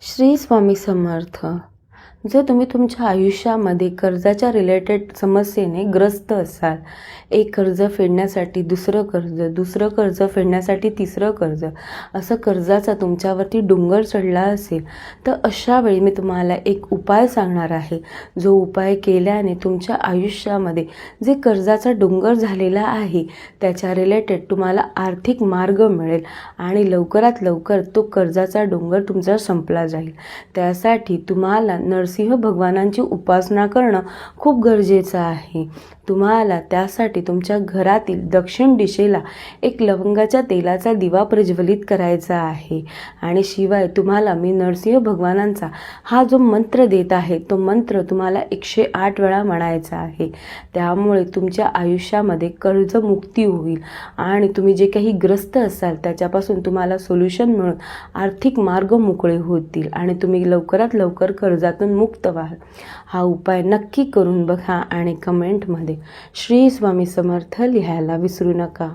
श्री स्वामी समर्थ. जर तुम्ही तुमच्या आयुष्यामध्ये कर्जाच्या रिलेटेड समस्येने ग्रस्त असाल, एक कर्ज फेडण्यासाठी दुसरं कर्ज फेडण्यासाठी तिसरं कर्ज, असं कर्जाचा तुमच्यावरती डोंगर चढला असेल, तर अशा वेळी मी तुम्हाला एक उपाय सांगणार आहे. जो उपाय केल्याने तुमच्या आयुष्यामध्ये जे कर्जाचा डोंगर झालेला आहे त्याच्या रिलेटेड तुम्हाला आर्थिक मार्ग मिळेल आणि लवकरात लवकर तो कर्जाचा डोंगर तुमचा संपला जाईल. त्यासाठी तुम्हाला नरसिंह भगवानांची उपासना करणं खूप गरजेचं आहे. तुम्हाला त्यासाठी तुमच्या घरातील दक्षिण दिशेला एक लवंगाच्या तेलाचा दिवा प्रज्वलित करायचा आहे. आणि शिवाय तुम्हाला मी नरसिंह भगवानांचा हा जो मंत्र देत आहे तो मंत्र तुम्हाला 108 वेळा म्हणायचा आहे. त्यामुळे तुमच्या आयुष्यामध्ये कर्जमुक्ती होईल आणि तुम्ही जे काही ग्रस्त असाल त्याच्यापासून तुम्हाला सोल्युशन मिळून आर्थिक मार्ग मोकळे होतील आणि तुम्ही लवकरात लवकर कर्जातून मुक्त व्हाल. हा उपाय नक्की करून बघा आणि कमेंटमध्ये श्री स्वामी समर्थ लिहायला विसरू नका.